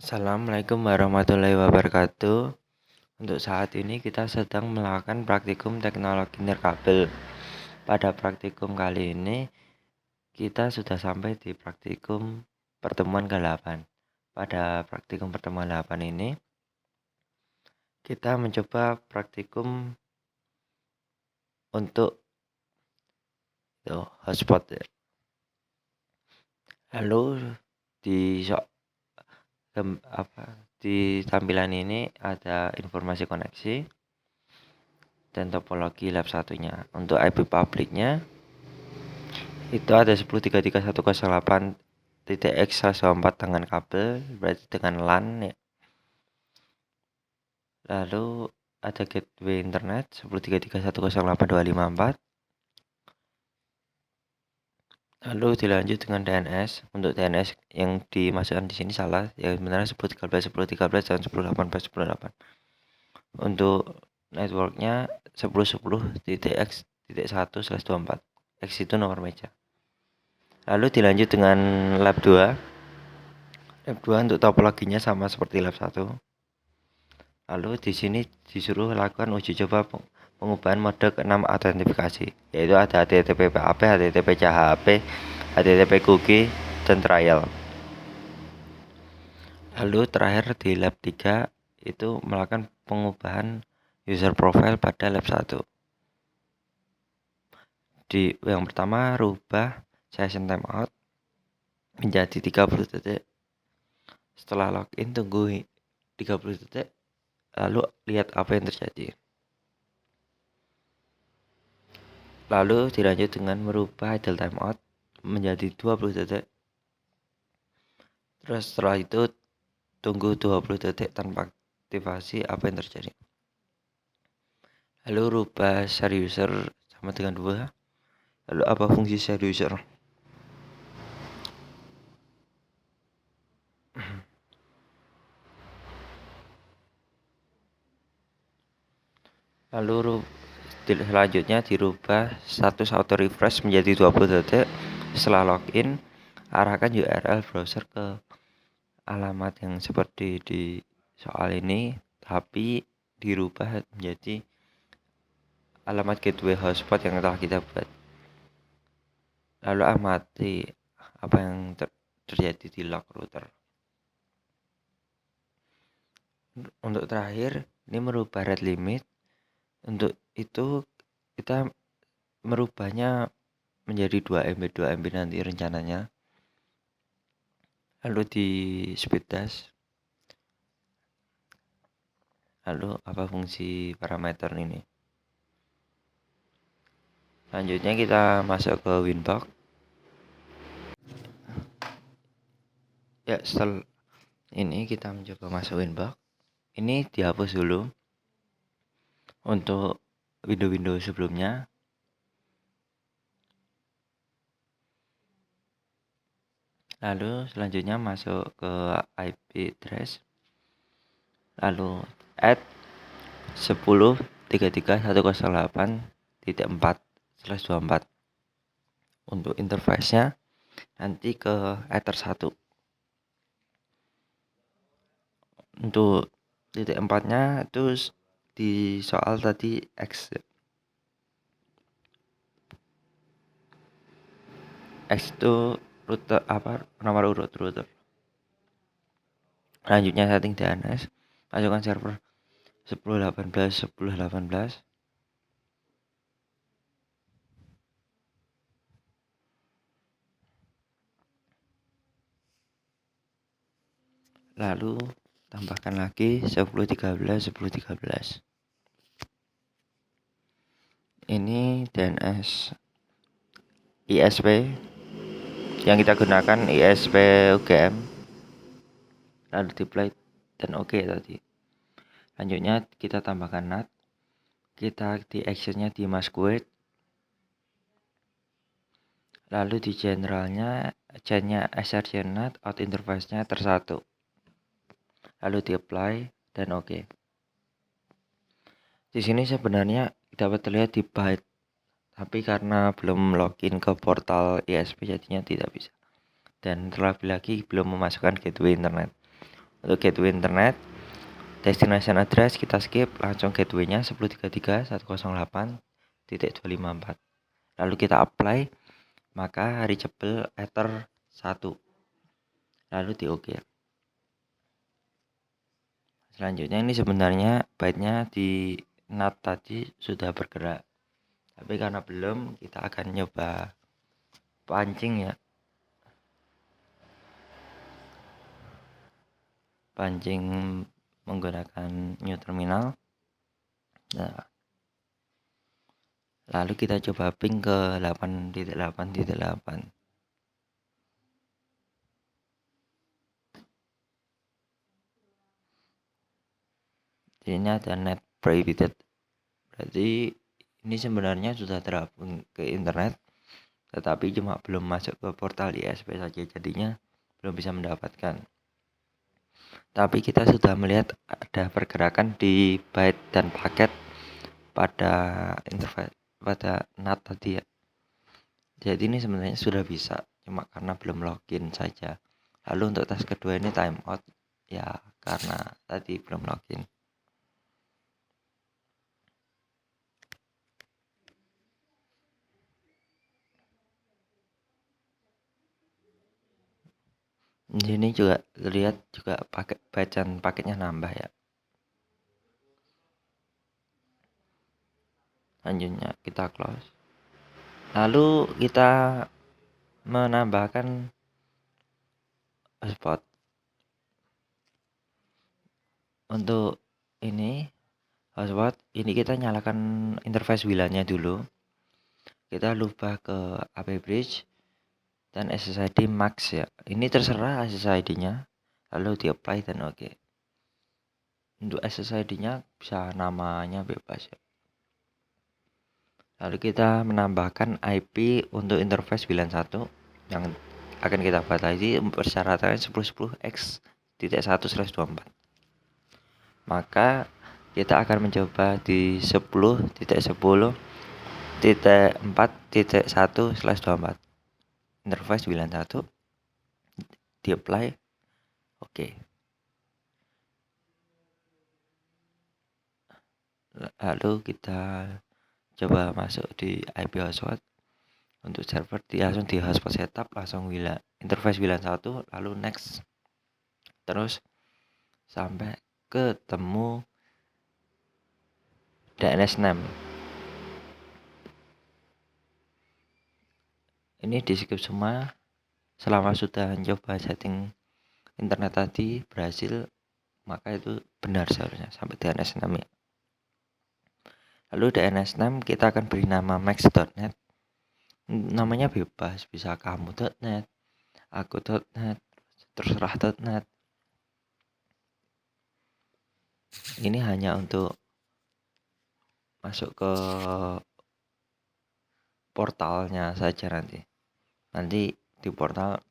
Assalamualaikum warahmatullahi wabarakatuh. Untuk saat ini kita sedang melakukan praktikum teknologi nirkabel. Pada praktikum kali ini kita sudah sampai di praktikum pertemuan ke-8. Pada praktikum pertemuan 8 ini kita mencoba praktikum untuk hotspot. Lalu di tampilan ini ada informasi koneksi dan topologi lab satunya. Untuk IP publiknya itu ada 10.33108.x/4 dengan kabel, berarti dengan LAN ya. Lalu ada gateway internet 10.33108.254. Lalu dilanjut dengan DNS. Untuk DNS yang dimasukkan di sini salah, yang sebenarnya 10.13 dan 10.18. Untuk networknya 10.10.x.1/24. X itu nomor meja. Lalu dilanjut dengan lab 2. Lab 2 untuk topologinya sama seperti lab 1. Lalu di sini disuruh lakukan uji coba pengubahan mode ke 6 autentifikasi, yaitu ada HTTP PHP, HTTP CHP, HTTP cookie, dan trial. Lalu terakhir di lab 3 itu melakukan pengubahan user profile pada lab 1. Di yang pertama rubah session timeout menjadi 30 detik. Setelah login tunggu 30 detik, lalu lihat apa yang terjadi. Lalu dilanjut dengan merubah idle timeout menjadi 20 detik. Terus setelah itu tunggu 20 detik tanpa aktivasi, apa yang terjadi. Lalu rubah share user sama dengan 2. Lalu apa fungsi share user? Lalu selanjutnya dirubah status auto refresh menjadi 20 detik. Setelah login, arahkan URL browser ke alamat yang seperti di soal ini, tapi dirubah menjadi alamat gateway hotspot yang telah kita buat. Lalu amati apa yang terjadi di log router. Untuk terakhir, ini merubah rate limit. Untuk itu kita merubahnya menjadi 2 MB nanti rencananya. Lalu di speed test. Lalu apa fungsi parameter ini? Selanjutnya kita masuk ke Winbox. Ya, setelah ini kita mencoba masuk Winbox. Ini dihapus dulu untuk window-window sebelumnya. Lalu selanjutnya masuk ke IP address. Lalu add 10.33.108.4/24. Untuk interface-nya nanti ke ether 1. Untuk titik 4-nya itu di soal tadi X. X itu router nomor urut router. Selanjutnya setting DNS, masukkan server 10.18. Lalu tambahkan lagi 10.13. Ini DNS ISP yang kita gunakan, ISP UGM. Lalu deploy dan oke tadi. Lanjutnya kita tambahkan NAT. Kita di actionnya di masquerade. Lalu di generalnya chainnya assertion NAT, out interface-nya tersatu. Lalu di apply dan oke. Di sini sebenarnya dapat terlihat di byte, tapi karena belum login ke portal ISP jadinya tidak bisa. Dan terlebih lagi belum memasukkan gateway internet. Untuk gateway internet, destination address kita skip, langsung gateway-nya 133.108.254. Lalu kita apply, maka reachable Ether 1. Lalu di OK. Selanjutnya ini sebenarnya byte-nya di NAT tadi sudah bergerak. Tapi karena belum, kita akan nyoba pancing ya. Pancing menggunakan new terminal. Nah, lalu kita coba ping ke 8.8.8. Ini ada net prohibited. Berarti ini sebenarnya sudah terhubung ke internet, tetapi cuma belum masuk ke portal ISP saja, jadinya belum bisa mendapatkan. Tapi kita sudah melihat ada pergerakan di byte dan paket pada interface pada NAT tadi ya. Jadi ini sebenarnya sudah bisa, cuma karena belum login saja. Lalu untuk tes kedua ini timeout ya karena tadi belum login. Di sini juga lihat juga paket bacaan paketnya nambah ya. Selanjutnya kita close. Lalu kita menambahkan hotspot. Untuk ini hotspot, ini kita nyalakan interface WLAN-nya dulu. Kita lupa ke AP bridge dan SSID max ya. Ini terserah SSID-nya. Lalu di apply dan oke. Untuk SSID-nya bisa namanya bebas ya. Lalu kita menambahkan IP untuk interface WLAN 1 yang akan kita batasi persyaratannya 1010x.1/24. Maka kita akan mencoba di 10.10.4.1/24 interface WLAN 1 di apply oke. Lalu kita coba masuk di IP hotspot. Untuk server langsung di hotspot setup, langsung WLAN interface WLAN 1, lalu next, terus sampai ketemu DNS name. Ini di skip semua. Selama sudah coba setting internet tadi berhasil, maka itu benar seharusnya sampai DNS name ya. Lalu DNS name kita akan beri nama max.net. Namanya bebas, bisa kamu.net, aku.net, terserah.net. Ini hanya untuk masuk ke portalnya saja nanti di portal.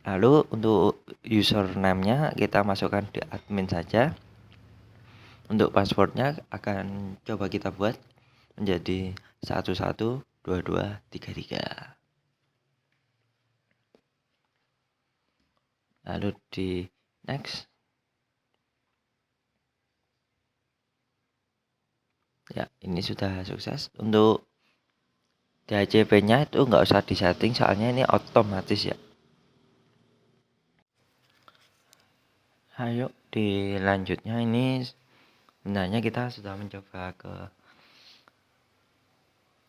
Lalu untuk username-nya kita masukkan di admin saja. Untuk passwordnya akan coba kita buat menjadi 112233. Lalu di next. Ya, ini sudah sukses. Untuk DHCP-nya itu nggak usah disetting, soalnya ini otomatis ya. Ayo dilanjutnya, ini sebenarnya kita sudah mencoba ke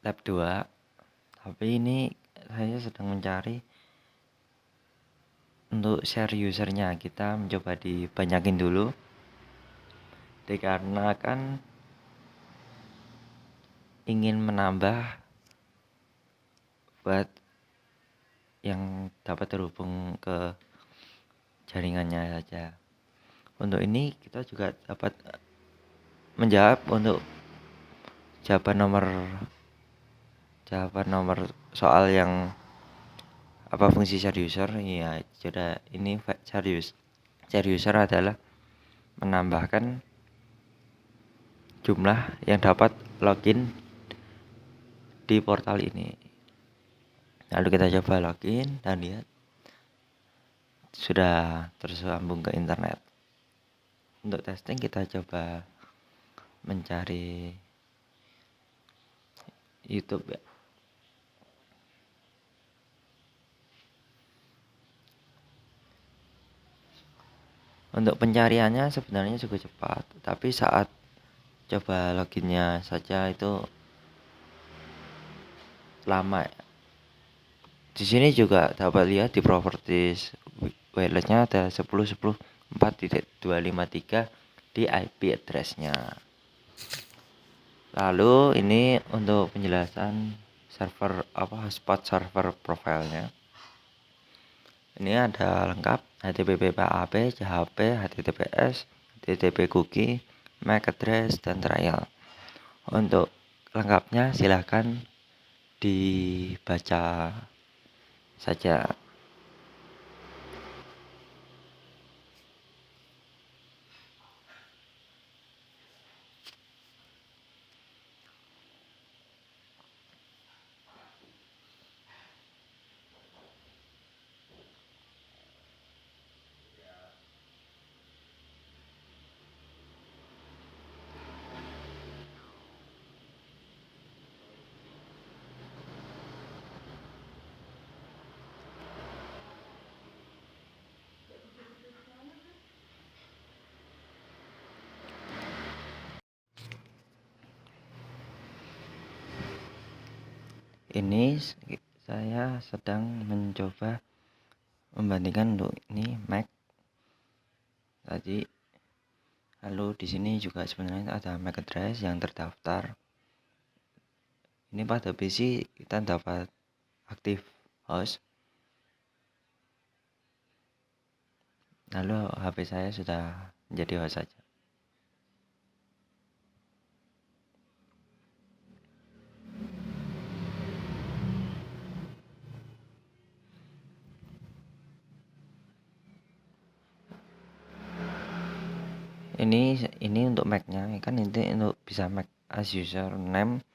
lab 2, tapi ini saya sedang mencari untuk share usernya. Kita mencoba dibanyakin dulu, dikarenakan ingin menambah buat yang dapat terhubung ke jaringannya saja. Untuk ini kita juga dapat menjawab untuk jawaban nomor soal yang apa fungsi share user ya. Sudah, ini share user adalah menambahkan jumlah yang dapat login di portal ini. Lalu kita coba login dan lihat sudah tersambung ke internet. Untuk testing kita coba mencari YouTube ya. Untuk pencariannya sebenarnya juga cepat, tapi saat coba loginnya saja itu lama ya. Di sini juga dapat lihat di properties wirelessnya ada 10.10.4.253 di IP addressnya. Lalu ini untuk penjelasan server hotspot server profilnya. Ini ada lengkap HTTP PAP, CHP, HTTPS, HTTP cookie, MAC address, dan trial. Untuk lengkapnya silahkan dibaca saja. Ini saya sedang mencoba membandingkan untuk ini Mac tadi. Lalu di sini juga sebenarnya ada MAC address yang terdaftar. Ini pada PC kita dapat aktif host. Lalu HP saya sudah menjadi host saja. Ini untuk Mac-nya kan, ini untuk bisa Mac as username,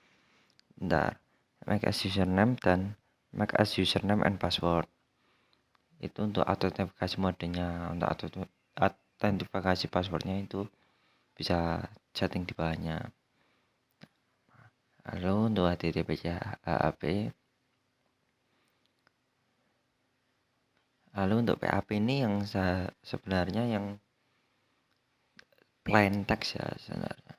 Mac as username dan Mac as username and password. Itu untuk autentifikasi modenya. Untuk autentifikasi passwordnya itu bisa setting di bawahnya. Lalu untuk HTTP HAP. Lalu untuk PHP ini yang sebenarnya yang plain text ya sebenarnya.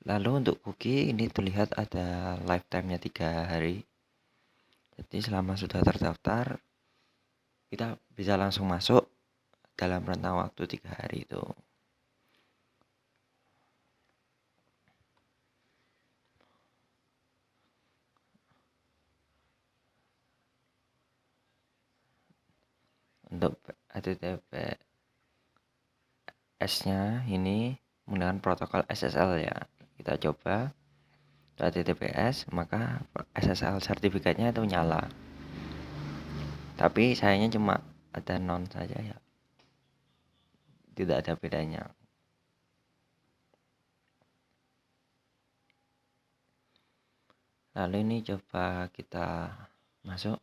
Lalu untuk cookie ini terlihat ada lifetime-nya 3 hari. Jadi selama sudah terdaftar kita bisa langsung masuk dalam rentang waktu 3 hari itu. Untuk HTTPS-nya ini menggunakan protokol SSL ya. Kita coba HTTPS, maka SSL sertifikatnya itu nyala. Tapi sayangnya cuma ada non saja ya. Tidak ada bedanya. Lalu ini coba kita masuk.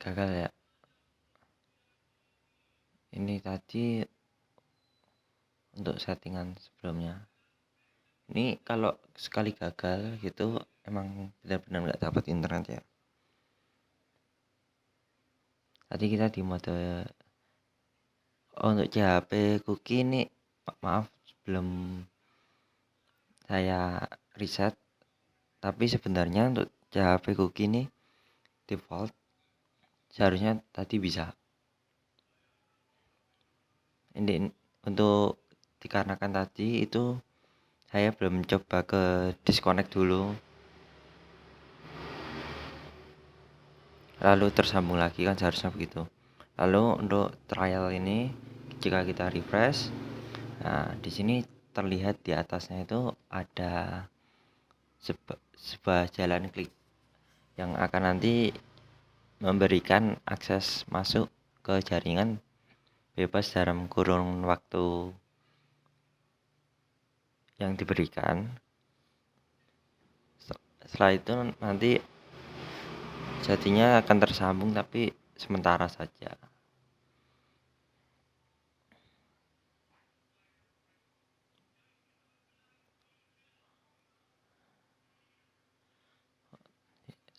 Gagal ya. Ini tadi untuk settingan sebelumnya. Ini kalau sekali gagal gitu emang benar-benar nggak dapat internet ya. Tadi kita di mode untuk CHP cookie ini, maaf belum saya reset. Tapi sebenarnya untuk CHP cookie ini default seharusnya tadi bisa. Ini untuk dikarenakan tadi itu saya belum coba ke disconnect dulu, lalu tersambung lagi kan seharusnya begitu. Lalu untuk trial ini jika kita refresh, nah di sini terlihat di atasnya itu ada sebuah jalan klik yang akan nanti memberikan akses masuk ke jaringan bebas dalam kurun waktu yang diberikan Setelah itu nanti jadinya akan tersambung tapi sementara saja.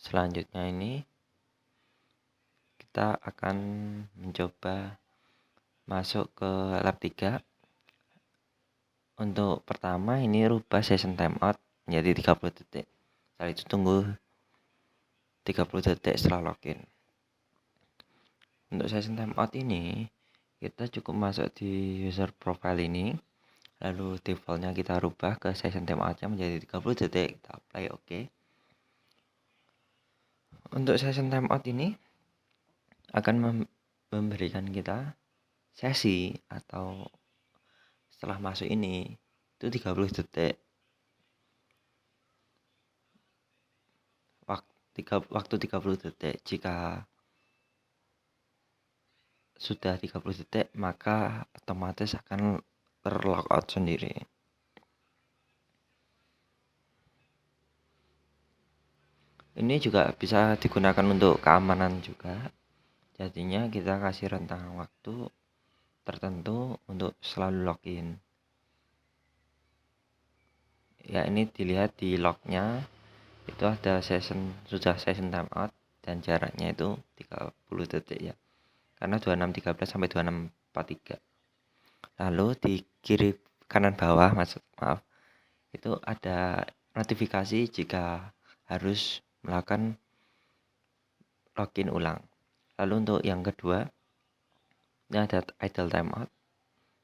Selanjutnya ini kita akan mencoba masuk ke lab 3. Untuk pertama ini rubah session timeout menjadi 30 detik. Setelah itu tunggu 30 detik setelah login. Untuk session timeout ini kita cukup masuk di user profile ini, lalu defaultnya kita rubah ke session timeoutnya menjadi 30 detik. Kita apply OK. Untuk session timeout ini akan memberikan kita sesi atau setelah masuk ini itu 30 detik. Waktu 30 detik. Jika sudah 30 detik maka otomatis akan terlogout sendiri. Ini juga bisa digunakan untuk keamanan juga. Jadinya kita kasih rentang waktu tertentu untuk selalu login. Ya, ini dilihat di lognya itu ada sudah session timeout dan jaraknya itu 30 detik ya. Karena 26.13 sampai 26.43. Lalu di kiri kanan bawah maaf itu ada notifikasi jika harus melakukan login ulang. Lalu untuk yang kedua ini ada idle timeout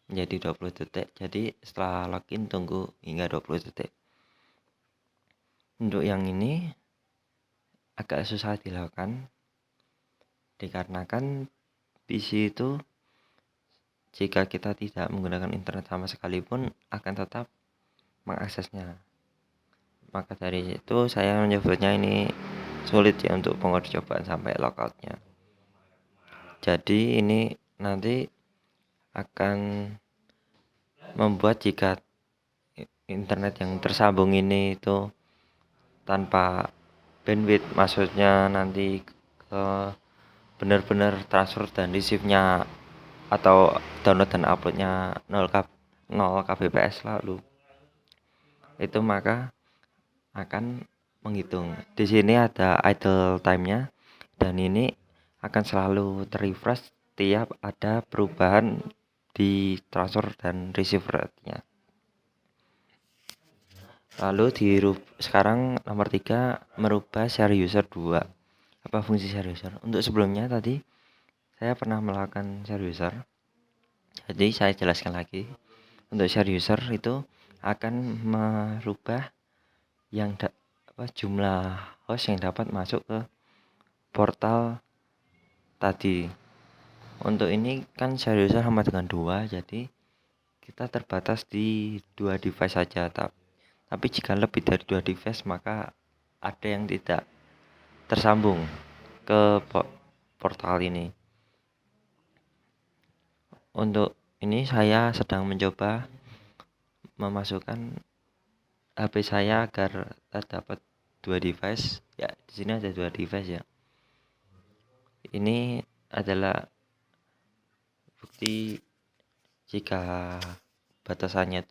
menjadi 20 detik. Jadi setelah login tunggu hingga 20 detik. Untuk yang ini agak susah dilakukan dikarenakan PC itu jika kita tidak menggunakan internet sama sekali pun akan tetap mengaksesnya. Maka dari itu saya menyebutnya ini sulit ya untuk penguji cobaan sampai logoutnya. Jadi ini nanti akan membuat jika internet yang tersambung ini itu tanpa bandwidth, maksudnya nanti ke benar-benar transfer dan receive-nya atau download dan upload-nya 0 kbps lalu itu maka akan menghitung. Di sini ada idle time-nya dan ini akan selalu terrefresh tiap ada perubahan di transfer dan receive rate-nya. Lalu sekarang nomor 3 merubah share user 2. Apa fungsi share user? Untuk sebelumnya tadi saya pernah melakukan share user. Jadi saya jelaskan lagi. Untuk share user itu akan merubah yang jumlah host yang dapat masuk ke portal tadi. Untuk ini kan share user sama dengan 2, jadi kita terbatas di 2 device saja. Tapi jika lebih dari 2 device maka ada yang tidak tersambung ke portal ini. Untuk ini saya sedang mencoba memasukkan HP saya agar terdapat 2 device. Ya, di sini ada 2 device ya. Ini adalah bukti jika batasannya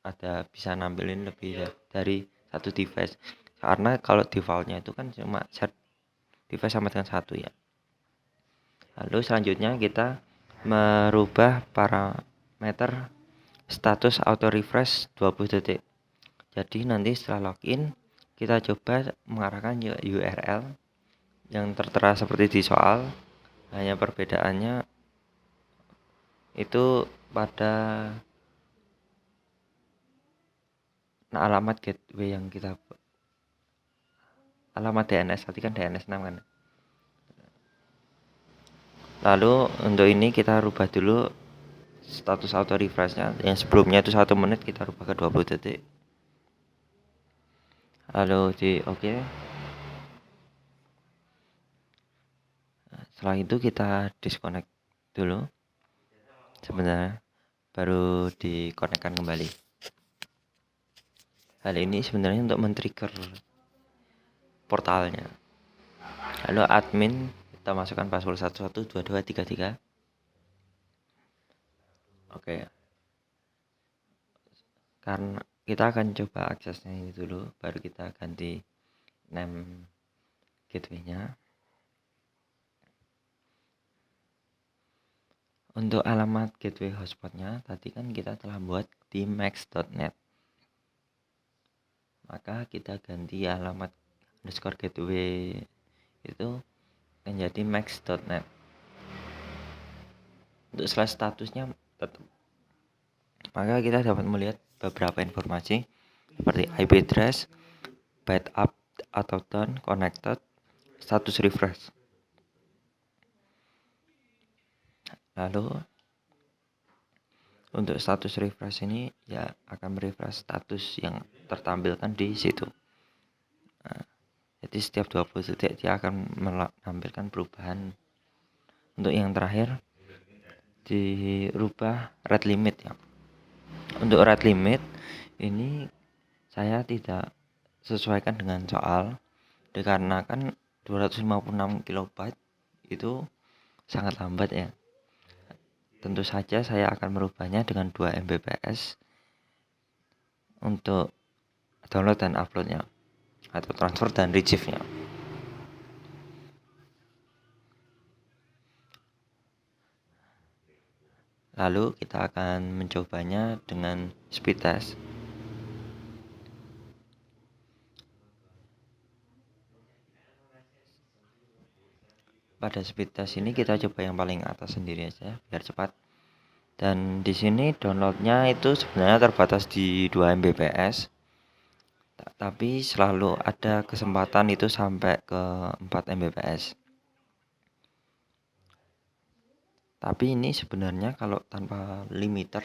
ada bisa nampilin lebih dari 1 device. Karena kalau defaultnya itu kan cuma device sama dengan 1 ya. Lalu selanjutnya kita merubah parameter status auto refresh 20 detik. Jadi nanti setelah login kita coba mengarahkan URL yang tertera seperti di soal, hanya perbedaannya itu pada alamat gateway yang kita alamat DNS tadi kan DNS 6 kan. Lalu untuk ini kita rubah dulu status auto refreshnya yang sebelumnya itu 1 menit kita rubah ke 20 detik. Lalu di oke. Setelah itu kita disconnect dulu sebenarnya baru dikonekkan kembali. Hal ini sebenarnya untuk men-trigger portalnya. Lalu admin kita masukkan password 112223. Oke, karena kita akan coba aksesnya ini dulu, baru kita ganti name gateway-nya. Untuk alamat gateway hotspotnya tadi kan kita telah buat di max.net, maka kita ganti alamat underscore gateway itu menjadi max.net. Untuk slash statusnya tetap, maka kita dapat melihat beberapa informasi seperti IP address, byte up atau down, connected, status refresh. Lalu untuk status refresh ini ya akan merefresh status yang tertampilkan di situ. Nah, jadi setiap 20 detik dia akan menampilkan perubahan. Untuk yang terakhir dirubah rate limit ya. Untuk rate limit ini saya tidak sesuaikan dengan soal dikarenakan 256 kilobyte itu sangat lambat ya. Tentu saja saya akan merubahnya dengan 2 Mbps untuk download dan uploadnya atau transfer dan retrieve-nya. Lalu kita akan mencobanya dengan speed test. Pada speed test ini kita coba yang paling atas sendiri aja biar cepat. Dan di sini downloadnya itu sebenarnya terbatas di 2 Mbps. Tapi selalu ada kesempatan itu sampai ke 4 Mbps. Tapi ini sebenarnya kalau tanpa limiter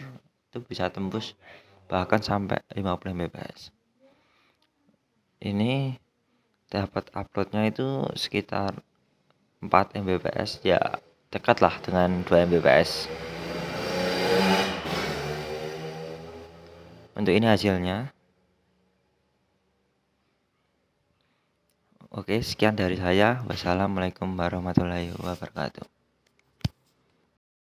itu bisa tembus bahkan sampai 50 Mbps. Ini dapat uploadnya itu sekitar 4 Mbps, ya dekatlah dengan 2 Mbps. Untuk ini hasilnya. Oke, sekian dari saya. Wassalamualaikum warahmatullahi wabarakatuh.